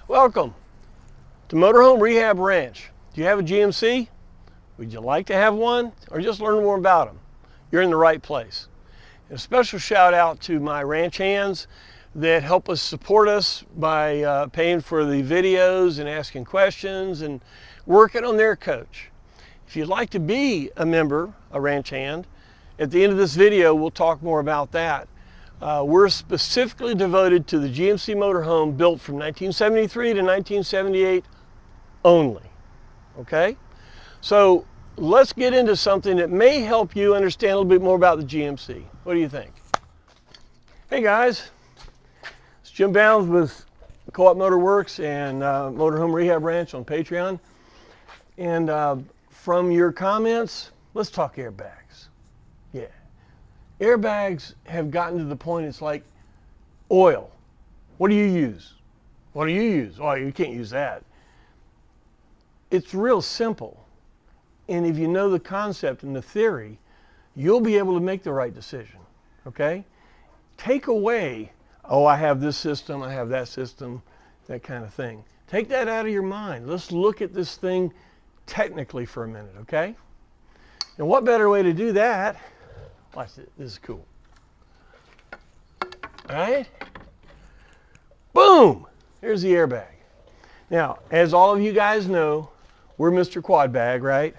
Welcome to Motorhome Rehab Ranch. Do you have a GMC? Would you like to have one or just learn more about them? You're in the right place. And a special shout out to my ranch hands that help us support us by paying for the videos and asking questions and working on their coach. If you'd like to be a member, a ranch hand, at the end of this video we'll talk more about that. We're specifically devoted to the GMC Motorhome built from 1973 to 1978 only, okay? So let's get into something that may help you understand a little bit more about the GMC. What do you think? Hey guys, it's Jim Bounds with Co-op Motor Works and Motorhome Rehab Ranch on Patreon. And from your comments, let's talk airbags. Yeah. Airbags have gotten to the point it's like oil. What do you use? What do you use? Oh, you can't use that. It's real simple. And if you know the concept and the theory, you'll be able to make the right decision, okay? Take away, oh, I have this system, I have that system, that kind of thing. Take that out of your mind. Let's look at this thing technically for a minute, okay? And what better way to do that? Watch this. This is cool. All right? Boom! Here's the airbag. Now, as all of you guys know, we're Mr. Quad Bag, right?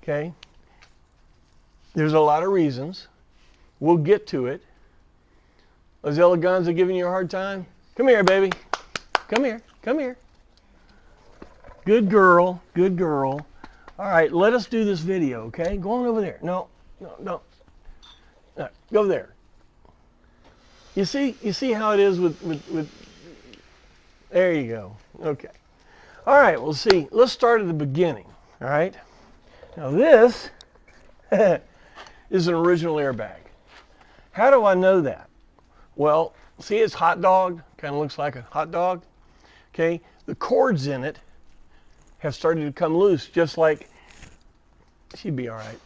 Okay? There's a lot of reasons. We'll get to it. Those Eleganza giving you a hard time? Come here, baby. Come here. Come here. Good girl. Good girl. All right, let us do this video, okay? Go on over there. No. No. Go there. You see how it is with there you go. Okay. All right, well, see, let's start at the beginning, all right? Now this is an original airbag. How do I know that? Well, see, it's hot dog, kind of looks like a hot dog, okay? The cords in it have started to come loose, just like, she'd be all right.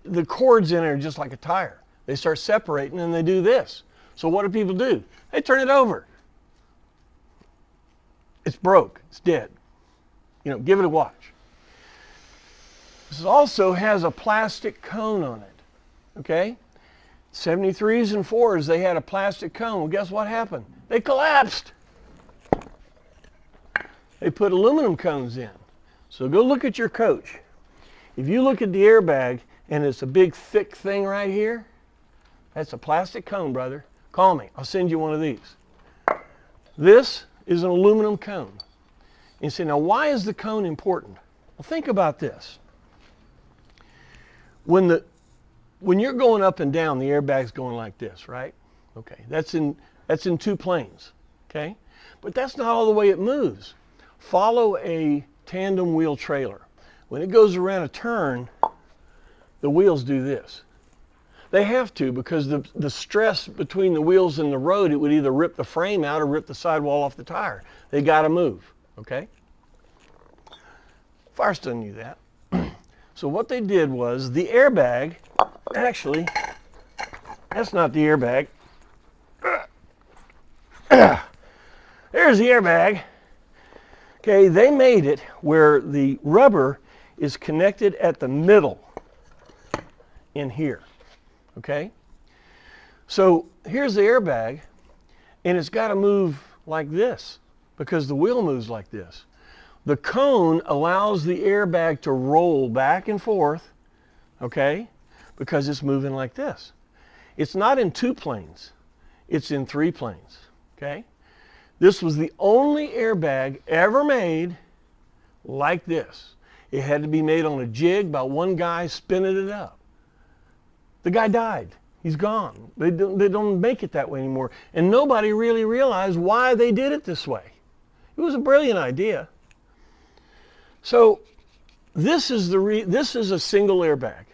The cords in it are just like a tire. They start separating and they do this. So what do people do? They turn it over. It's broke. It's dead. You know, give it a watch. This also has a plastic cone on it. Okay? 73s and 4s, they had a plastic cone. Well, guess what happened? They collapsed. They put aluminum cones in. So go look at your coach. If you look at the airbag and it's a big thick thing right here, that's a plastic cone, brother. Call me. I'll send you one of these. This is an aluminum cone. And you say, now why is the cone important? Well, think about this. When you're going up and down, the airbag's going like this, right? Okay, that's in two planes, okay? But that's not all the way it moves. Follow a tandem wheel trailer. When it goes around a turn, the wheels do this. They have to, because the stress between the wheels and the road, it would either rip the frame out or rip the sidewall off the tire. They got to move, okay? Firestone knew that. So what they did was the airbag, actually, that's not the airbag. There's the airbag. Okay, they made it where the rubber is connected at the middle in here, okay? So here's the airbag, and it's got to move like this because the wheel moves like this. The cone allows the airbag to roll back and forth, okay, because it's moving like this. It's not in two planes, it's in three planes, okay? This was the only airbag ever made like this. It had to be made on a jig by one guy spinning it up. The guy died. He's gone. They don't make it that way anymore. And nobody really realized why they did it this way. It was a brilliant idea. So this is a single airbag.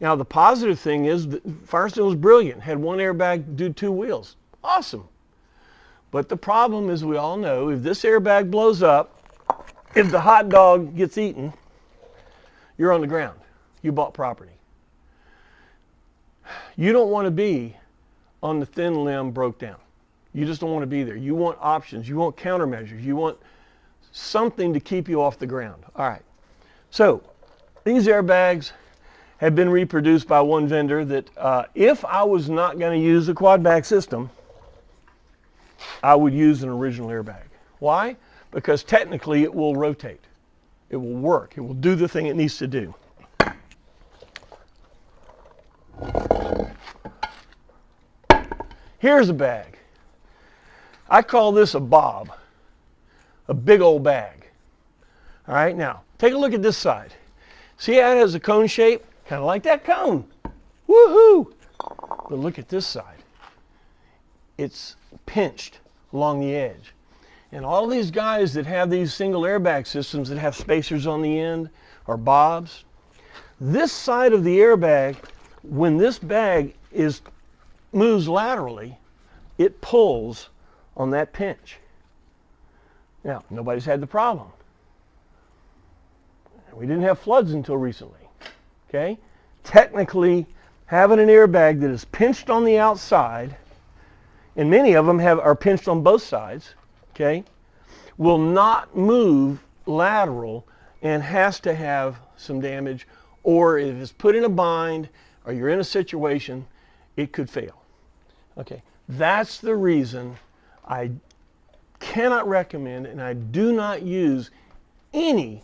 Now the positive thing is that Firestone was brilliant. Had one airbag do two wheels. Awesome. But the problem is, we all know, if this airbag blows up, if the hot dog gets eaten, you're on the ground. You bought property. You don't want to be on the thin limb broke down. You just don't want to be there. You want options. You want countermeasures. You want something to keep you off the ground. All right. So these airbags have been reproduced by one vendor that if I was not going to use a quad bag system, I would use an original airbag. Why? Because technically it will rotate. It will work. It will do the thing it needs to do. Here's a bag. I call this a bob, a big old bag. All right, now take a look at this side. See how it has a cone shape? Kind of like that cone. Woohoo! But look at this side. It's pinched along the edge. And all these guys that have these single airbag systems that have spacers on the end or bobs, this side of the airbag, when this bag moves laterally, it pulls on that pinch. Now, nobody's had the problem. We didn't have floods until recently. Okay? Technically, having an airbag that is pinched on the outside, and many of them are pinched on both sides, okay, will not move lateral and has to have some damage, or if it's put in a bind or you're in a situation, it could fail. Okay, that's the reason I cannot recommend and I do not use any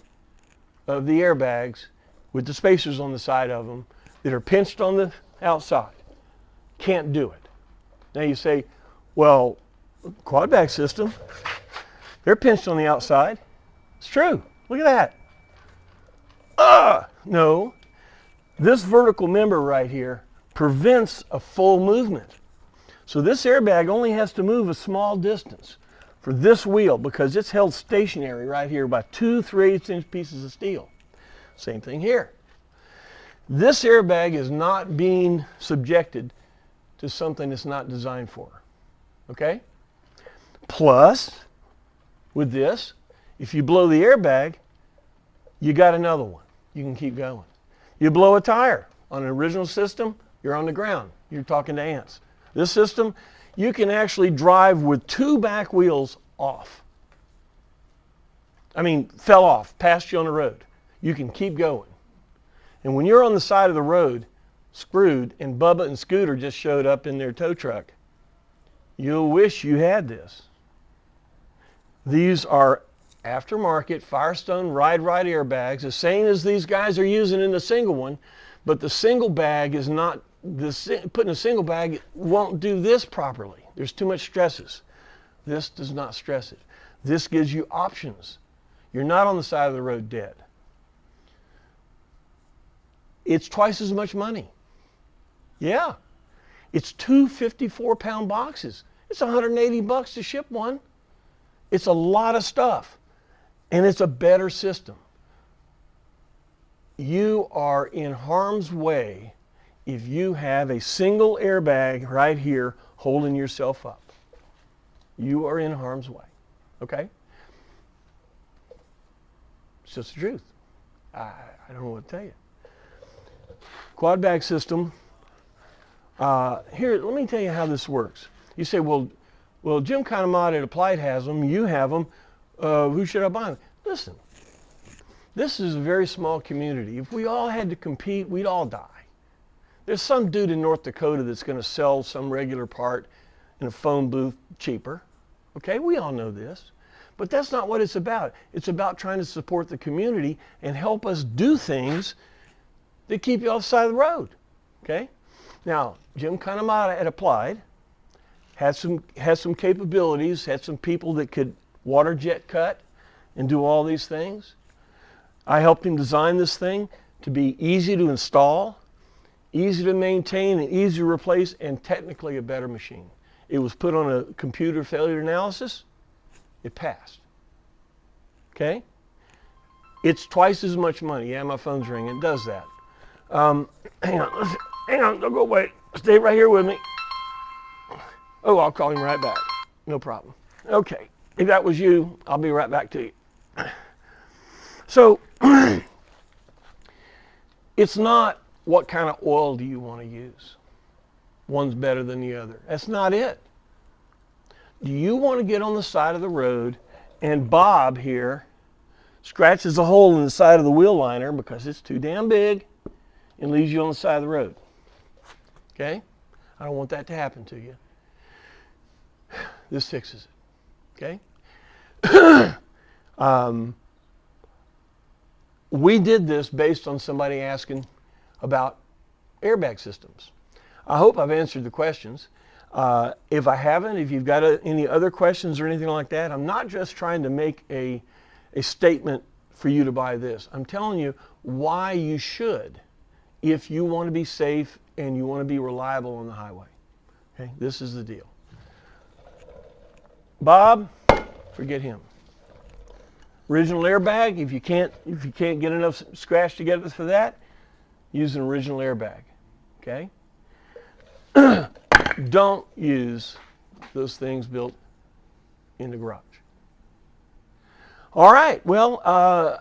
of the airbags with the spacers on the side of them that are pinched on the outside. Can't do it. Now you say, well, quad bag system, they're pinched on the outside. It's true. Look at that. No. This vertical member right here prevents a full movement. So this airbag only has to move a small distance for this wheel because it's held stationary right here by 2 3/8" pieces of steel. Same thing here. This airbag is not being subjected to something it's not designed for. Okay? Plus, with this, if you blow the airbag, you got another one. You can keep going. You blow a tire on an original system, you're on the ground. You're talking to ants. This system, you can actually drive with 2 back wheels off. I mean, fell off, passed you on the road. You can keep going. And when you're on the side of the road, screwed, and Bubba and Scooter just showed up in their tow truck, you'll wish you had this. These are aftermarket Firestone Ride airbags, the same as these guys are using in the single one, but the single bag is not, putting a single bag won't do this properly. There's too much stresses. This does not stress it. This gives you options. You're not on the side of the road dead. It's twice as much money. Yeah. It's 2 54-pound boxes. It's $180 to ship one. It's a lot of stuff. And it's a better system. You are in harm's way if you have a single airbag right here holding yourself up. You are in harm's way. Okay? It's just the truth. I don't know what to tell you. Quad bag system. Here, let me tell you how this works. You say, well, Jim Kanamata at Applied has them. You have them. Who should I buy them? Listen, this is a very small community. If we all had to compete, we'd all die. There's some dude in North Dakota that's going to sell some regular part in a phone booth cheaper. Okay, we all know this. But that's not what it's about. It's about trying to support the community and help us do things that keep you off the side of the road. Okay? Now, Jim Kanamata at Applied has some capabilities, had some people that could water jet cut and do all these things. I helped him design this thing to be easy to install, easy to maintain, and easy to replace, and technically a better machine. It was put on a computer failure analysis. It passed. Okay? It's twice as much money. Yeah, my phone's ringing. It does that. Hang on, don't go away. Stay right here with me. Oh, I'll call him right back. No problem. Okay, if that was you, I'll be right back to you. So, it's not what kind of oil do you want to use. One's better than the other. That's not it. Do you want to get on the side of the road and Bob here scratches a hole in the side of the wheel liner because it's too damn big and leaves you on the side of the road? Okay? I don't want that to happen to you. This fixes it. Okay? We did this based on somebody asking about airbag systems. I hope I've answered the questions. If I haven't, if you've got any other questions or anything like that, I'm not just trying to make a statement for you to buy this. I'm telling you why you should if you want to be safe and you want to be reliable on the highway. Okay, this is the deal. Bob, forget him. Original airbag, if you can't get enough scratch together for that, use an original airbag. Okay? Don't use those things built in the garage. All right, well,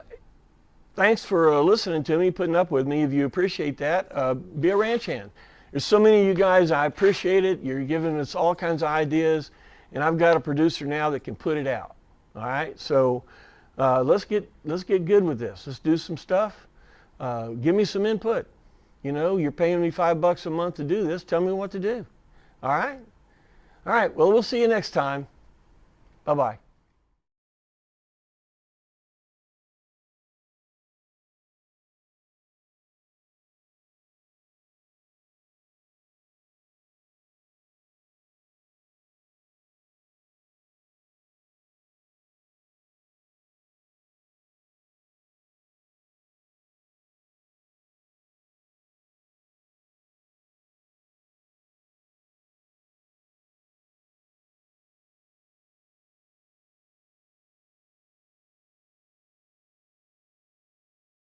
thanks for listening to me, putting up with me. If you appreciate that, be a ranch hand. There's so many of you guys, I appreciate it. You're giving us all kinds of ideas, and I've got a producer now that can put it out. All right, so let's get good with this. Let's do some stuff. Give me some input. You know, you're paying me $5 a month to do this. Tell me what to do. All right? All right, well, we'll see you next time. Bye-bye.